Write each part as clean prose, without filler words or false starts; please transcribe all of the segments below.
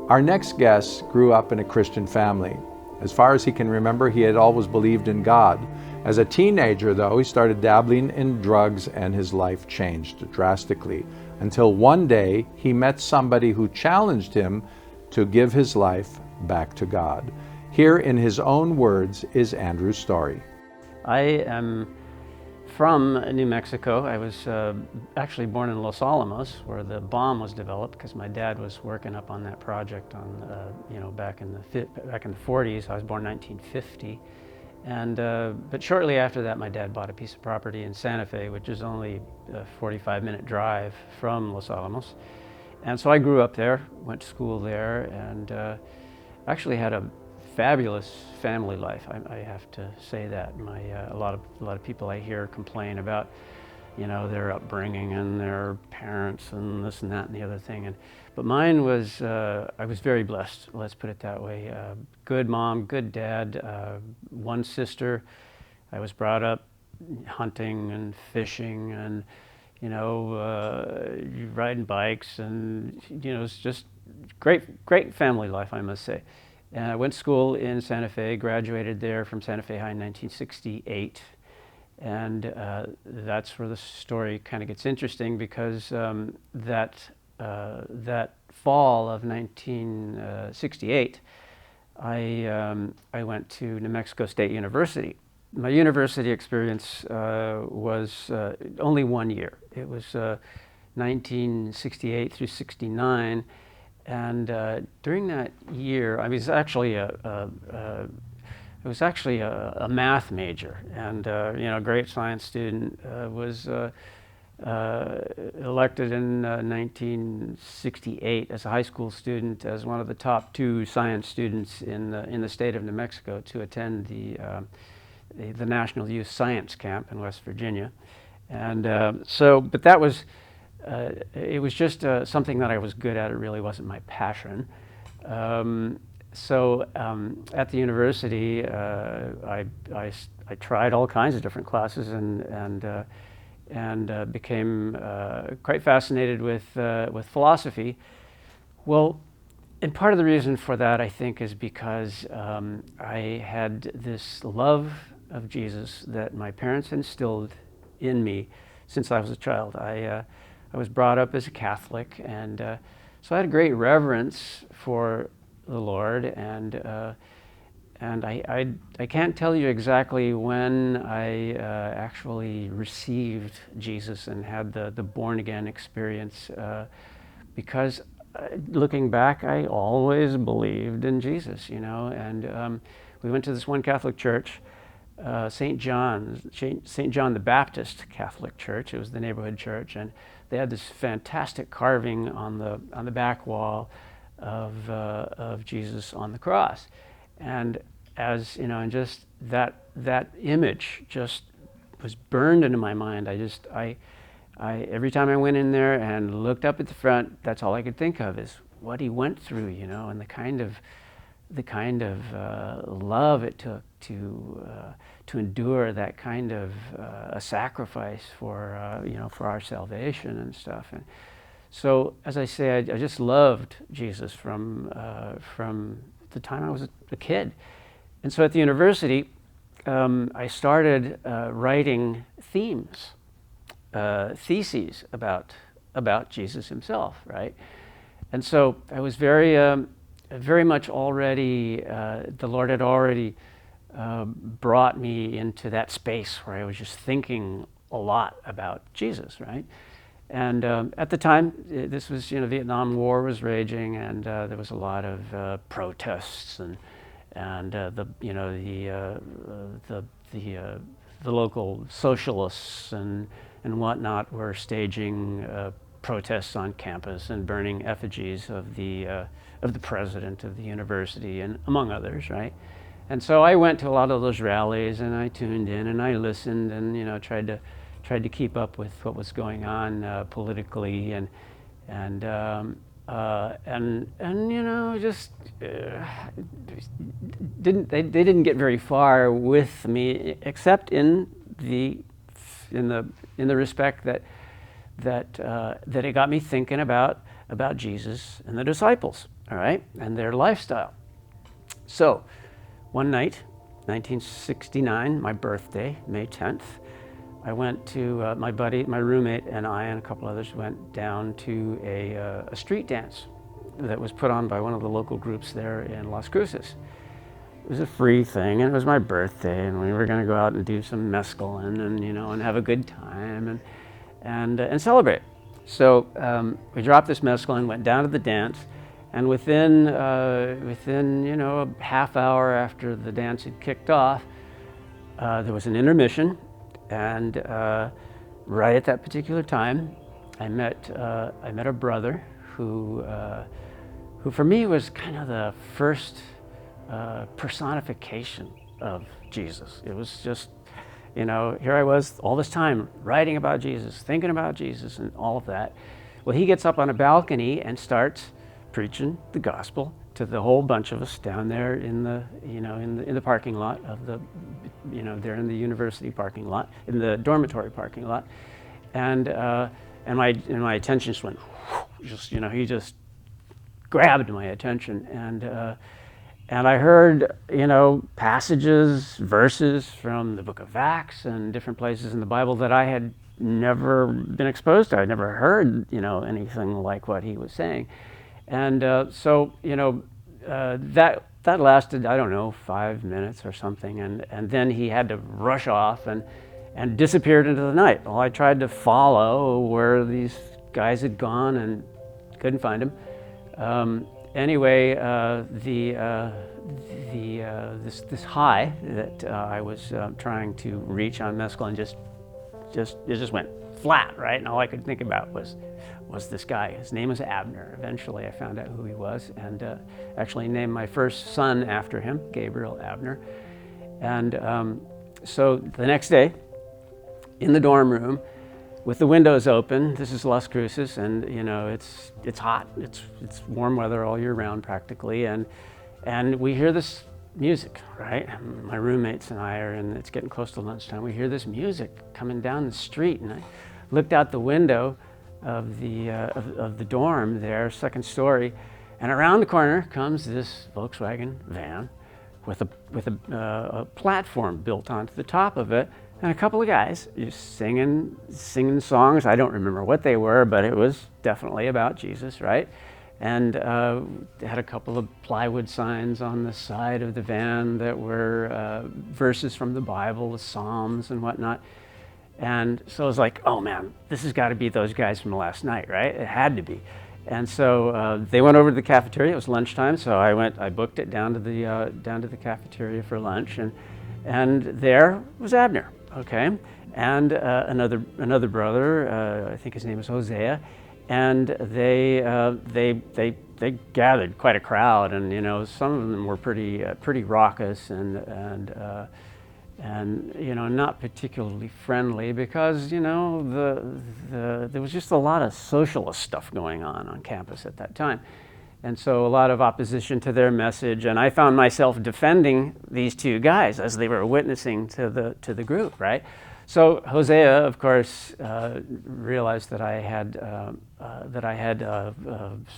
Our next guest grew up in a Christian family. As far as he can remember, he had always believed in God. As a teenager, though, he started dabbling in drugs and his life changed drastically until one day he met somebody who challenged him to give his life back to God. Here in his own words is Andrew's story. I am from New Mexico. I was actually born in Los Alamos, where the bomb was developed, because my dad was working up on that project back in the 40s. I was born in 1950, but shortly after that, my dad bought a piece of property in Santa Fe, which is only a 45-minute drive from Los Alamos, and so I grew up there, went to school there, and actually had a fabulous family life. I have to say that. A lot of people I hear complain about, their upbringing and their parents and this and that and the other thing. But mine was, I was very blessed. Let's put it that way. Good mom, good dad, one sister. I was brought up hunting and fishing and riding bikes, and it's just great family life, I must say. And I went to school in Santa Fe, graduated there from Santa Fe High in 1968. And that's where the story kind of gets interesting, because that fall of 1968, I went to New Mexico State University. My university experience was only 1 year. It was 1968 through 69. And during that year, I was actually a math major, and a great science student. Was elected in 1968 as a high school student as one of the top 2 science students in the state of New Mexico to attend the National Youth Science Camp in West Virginia, and but that was. It was just something that I was good at. It really wasn't my passion. At the university, I tried all kinds of different classes and became quite fascinated with philosophy. Well, and part of the reason for that, I think, is because I had this love of Jesus that my parents instilled in me since I was a child. I was brought up as a Catholic, and so I had a great reverence for the Lord, and I can't tell you exactly when I actually received Jesus and had the born-again experience, because looking back, I always believed in Jesus, and we went to this one Catholic church, St. John the Baptist Catholic Church. It was the neighborhood church, and they had this fantastic carving on the back wall of Jesus on the cross, and and just that image just was burned into my mind. I every time I went in there and looked up at the front, that's all I could think of is what he went through, and the kind of love it took to endure that kind of a sacrifice for our salvation and stuff. And so, as I say, I just loved Jesus from the time I was a kid. And so at the university, I started writing theses about Jesus himself, right? And so I was very much already, the Lord had already brought me into that space where I was just thinking a lot about Jesus, right? And at the time, this was, Vietnam War was raging, and there was a lot of protests, and the local socialists and whatnot were staging protests on campus and burning effigies of the president of the university, and among others, right? And so I went to a lot of those rallies, and I tuned in and I listened, and tried to keep up with what was going on politically, and just didn't get very far with me, except in the respect that it got me thinking about Jesus and the disciples. all right, and their lifestyle. So one night, 1969, my birthday, May 10th, I went to my buddy, my roommate, and I and a couple others went down to a street dance that was put on by one of the local groups there in Las Cruces. It was a free thing, and it was my birthday, and we were going to go out and do some mescaline, and and have a good time and celebrate. So we dropped this mescaline, went down to the dance, and within a half hour after the dance had kicked off, there was an intermission, and right at that particular time, I met a brother who for me was kind of the first personification of Jesus. It was just, here I was all this time writing about Jesus, thinking about Jesus, and all of that. Well, he gets up on a balcony and starts preaching the gospel to the whole bunch of us down there in the parking lot of the, there in the university parking lot, in the dormitory parking lot, and my attention just went, he just grabbed my attention, and I heard, passages, verses from the book of Acts and different places in the Bible that I had never been exposed to. I'd never heard, anything like what he was saying. And so that lasted, I don't know, 5 minutes or something. And then he had to rush off and disappeared into the night. Well, I tried to follow where these guys had gone and couldn't find him. Anyway, this high that I was trying to reach on mescaline just went flat, right? And all I could think about was this guy. His name was Abner. Eventually, I found out who he was, and actually named my first son after him, Gabriel Abner. And so the next day, in the dorm room, with the windows open, this is Las Cruces, and it's hot. It's warm weather all year round practically, and we hear this music, right? My roommates and I are, and it's getting close to lunchtime. We hear this music coming down the street, and I looked out the window of the dorm there, second story, and around the corner comes this Volkswagen van with a platform built onto the top of it. And a couple of guys just singing songs. I don't remember what they were, but it was definitely about Jesus, right? And they had a couple of plywood signs on the side of the van that were verses from the Bible, the Psalms and whatnot. And so I was like, oh man, this has got to be those guys from last night, right? It had to be. And so they went over to the cafeteria. It was lunchtime, so I booked it down to the cafeteria for lunch, and there was Abner. Okay, and another brother, I think his name is Hosea, and they gathered quite a crowd, and some of them were pretty raucous and not particularly friendly because there was just a lot of socialist stuff going on campus at that time. And so a lot of opposition to their message, and I found myself defending these two guys as they were witnessing to the group, right? So Hosea, of course, realized that I had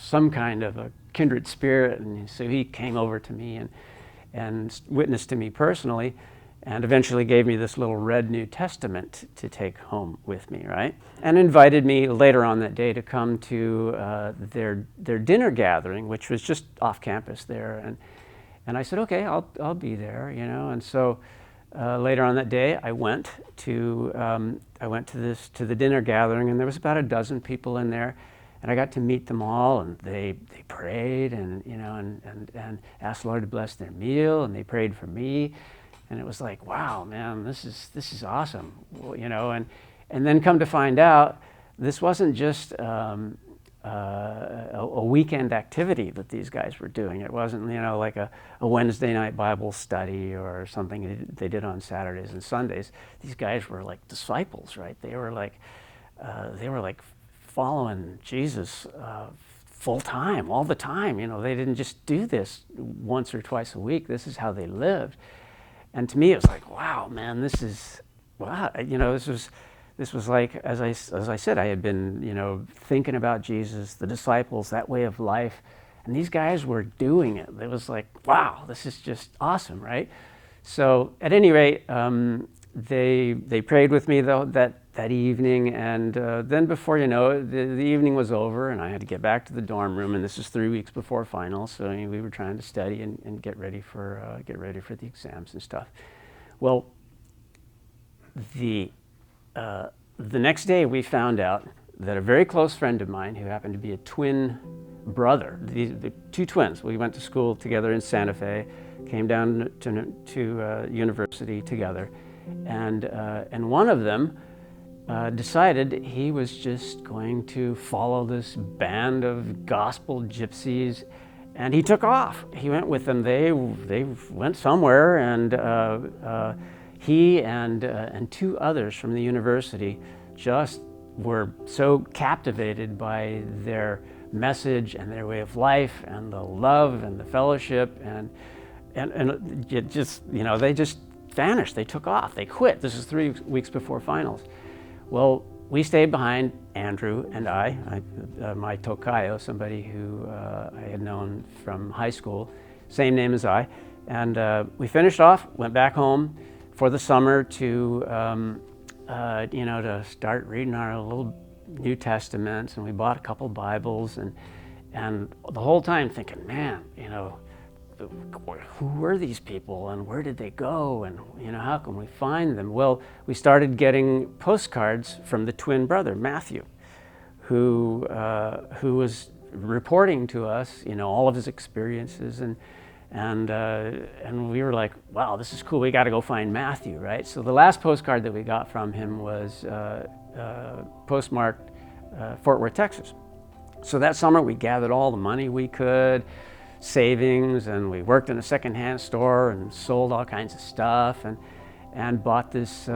some kind of a kindred spirit, and so he came over to me and witnessed to me personally, and eventually gave me this little red New Testament to take home with me, right? And invited me later on that day to come to their dinner gathering, which was just off campus there. And I said, okay, I'll be there, And so later on that day, I went to the dinner gathering, and there was about a dozen people in there. And I got to meet them all, and they prayed and asked the Lord to bless their meal, and they prayed for me. And it was like, wow, man, this is awesome, and then come to find out, this wasn't just a weekend activity that these guys were doing. It wasn't, like a Wednesday night Bible study or something they did on Saturdays and Sundays. These guys were like disciples, right? They were like following Jesus full time, all the time. They didn't just do this once or twice a week. This is how they lived. And to me, it was like, wow, man, this is, wow. This was like, as I said, I had been, thinking about Jesus, the disciples, that way of life. And these guys were doing it. It was like, wow, this is just awesome, right? So at any rate, they prayed with me though that evening, and then before you know it, the evening was over, and I had to get back to the dorm room. And this is 3 weeks before finals, so we were trying to study and get ready for the exams and stuff. Well, the next day we found out that a very close friend of mine, who happened to be a twin brother, the two twins, we went to school together in Santa Fe, came down to university together, and one of them decided he was just going to follow this band of gospel gypsies, and he took off. He went with them. They went somewhere, and he and two others from the university just were so captivated by their message and their way of life and the love and the fellowship, and it just, they just vanished. They took off. They quit. This is 3 weeks before finals. Well, we stayed behind, Andrew and I my tokayo, somebody who I had known from high school, same name as I, and we finished off, went back home for the summer to to start reading our little New Testaments, and we bought a couple Bibles, and the whole time thinking, man, who were these people and where did they go, and how can we find them? Well, we started getting postcards from the twin brother Matthew, who was reporting to us all of his experiences, and we were like, wow, this is cool, we got to go find Matthew, right? So the last postcard that we got from him was postmarked Fort Worth, Texas. So that summer we gathered all the money we could, savings, and we worked in a secondhand store and sold all kinds of stuff, and bought this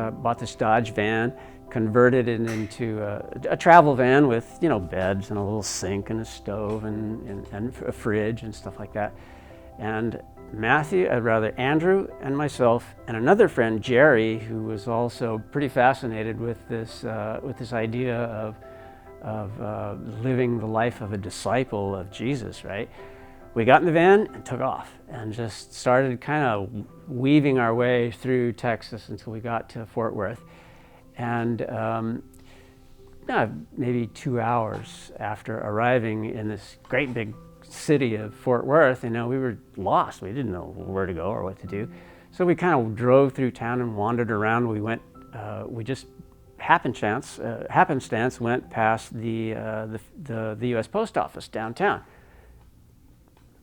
Dodge van, converted it into a travel van with beds and a little sink and a stove and a fridge and stuff like that. And Andrew and myself and another friend, Jerry, who was also pretty fascinated with this idea of living the life of a disciple of Jesus, right? We got in the van and took off and just started kind of weaving our way through Texas until we got to Fort Worth. And maybe 2 hours after arriving in this great big city of Fort Worth, we were lost. We didn't know where to go or what to do. So we kind of drove through town and wandered around. We just happenstance went past the U.S. Post Office downtown.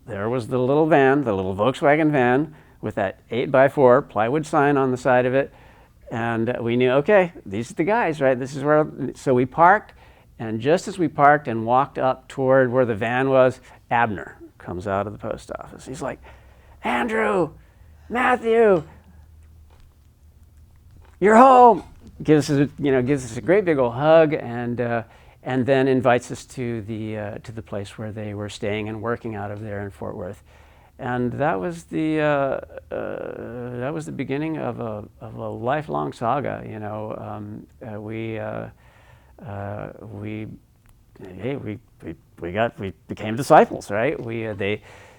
There was the little van, the little Volkswagen van with that 8x4 plywood sign on the side of it. And we knew, okay, these are the guys, right? This is where, so we parked, and just as we parked and walked up toward where the van was, Abner comes out of the post office. He's like, Andrew, Matthew, you're home. Gives us a great big old hug, and then invites us to the place where they were staying and working out of there in Fort Worth. And that was the beginning of a lifelong saga. We became disciples, right?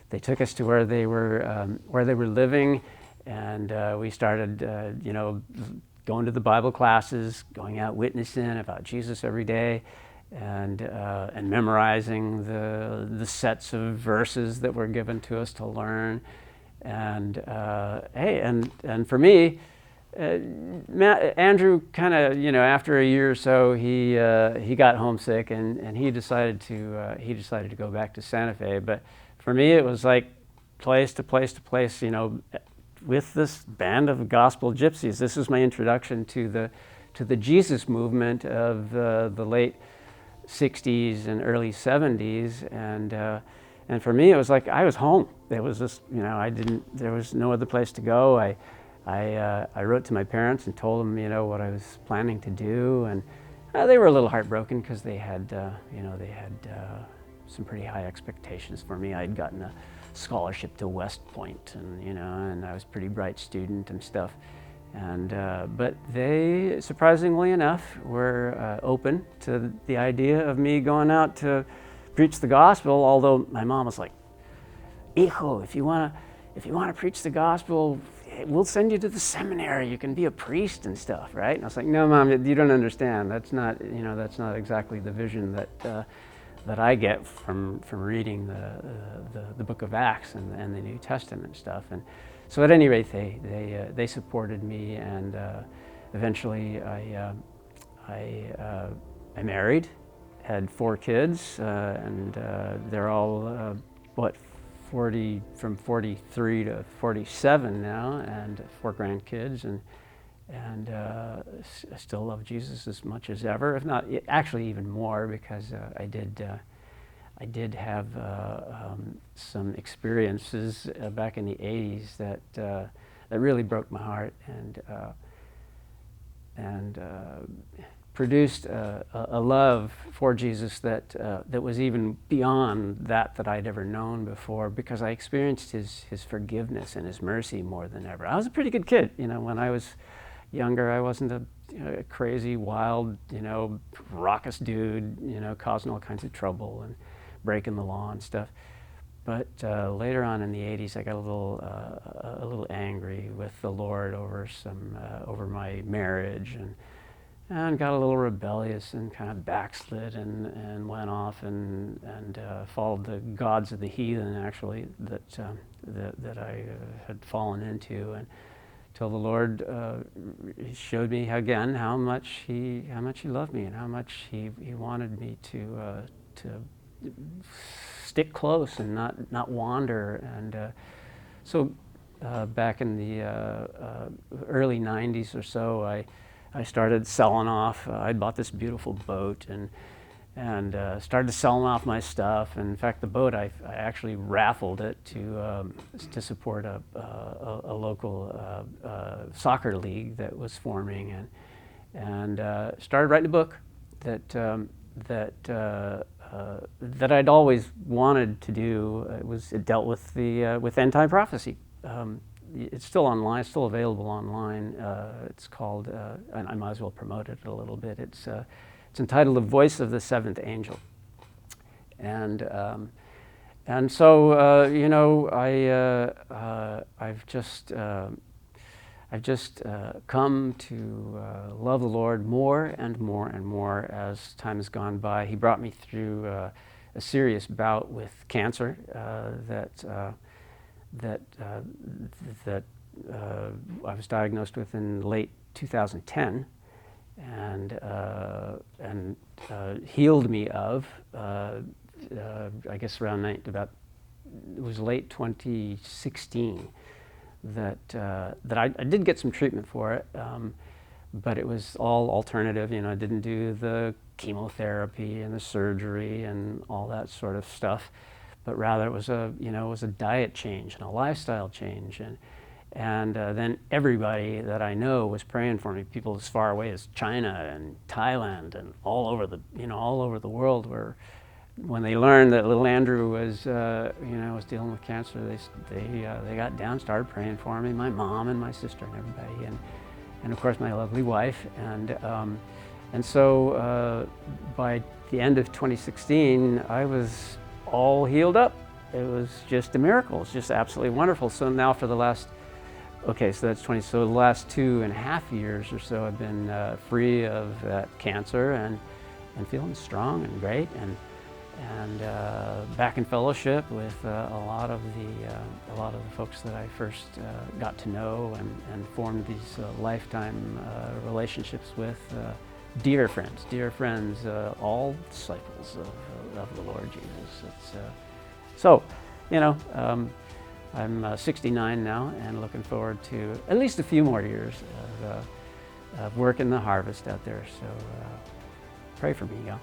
They took us to where they were living, and we started going to the Bible classes, going out witnessing about Jesus every day, and memorizing the sets of verses that were given to us to learn. And and for me, Andrew kind of after a year or so he got homesick, and he decided to go back to Santa Fe. But for me, it was like place to place to place. With this band of gospel gypsies, this was my introduction to the Jesus movement of the late 60s and early 70s, and for me it was like I was home. It was just there was no other place to go. I wrote to my parents and told them what I was planning to do, and they were a little heartbroken because they had some pretty high expectations for me. I'd gotten a scholarship to West Point, and I was a pretty bright student and stuff. And but they, surprisingly enough, were open to the idea of me going out to preach the gospel, although my mom was like, hijo, if you want to preach the gospel, we'll send you to the seminary. You can be a priest and stuff, right? And I was like, no, Mom, you don't understand. That's not exactly the vision that I get from reading the Book of Acts and the New Testament stuff. And so, at any rate, they supported me, and eventually I married, had 4 kids, and they're all from 43 to 47 now, and 4 grandkids, and I still love Jesus as much as ever, if not actually even more, because I did have some experiences back in the 80s that really broke my heart and produced a love for Jesus that was even beyond that I'd ever known before, because I experienced his forgiveness and his mercy more than ever. I was a pretty good kid, when I was younger. I wasn't a crazy, wild, raucous dude, causing all kinds of trouble and breaking the law and stuff. But later on in the 80s, I got a little angry with the Lord over my marriage, and got a little rebellious and kind of backslid and went off and followed the gods of the heathen, actually, that I had fallen into, and till the Lord showed me again how much he loved me, and how much he wanted me to stick close and not wander. And so back in the early 90s or so, I started selling off. I'd bought this beautiful boat and started selling off my stuff. And in fact, the boat, I actually raffled it to support a local soccer league that was forming, and started writing a book that I'd always wanted to do. It dealt with end time prophecy. It's still online. It's still available online. It's called, and I might as well promote it a little bit. It's entitled "The Voice of the Seventh Angel," and so I've just come to love the Lord more and more and more as time has gone by. He brought me through a serious bout with cancer that I was diagnosed with in late 2010, and healed me of. I guess it was late 2016 that I did get some treatment for it, but it was all alternative. I didn't do the chemotherapy and the surgery and all that sort of stuff, but rather it was a diet change and a lifestyle change, and then everybody that I know was praying for me. People as far away as China and Thailand and all over the world were. When they learned that little Andrew was dealing with cancer, they got down, started praying for me. My mom and my sister and everybody, and of course my lovely wife, and so by the end of 2016, I was all healed up. It was just a miracle. It's just absolutely wonderful. So now for the last, so that's 20. So the last 2.5 years or so, I've been free of that cancer and feeling strong and great, and back in fellowship with a lot of the folks that I first got to know and formed these lifetime relationships with. Dear friends, all disciples of the Lord Jesus. I'm 69 now, and looking forward to at least a few more years of working the harvest out there. So pray for me, y'all.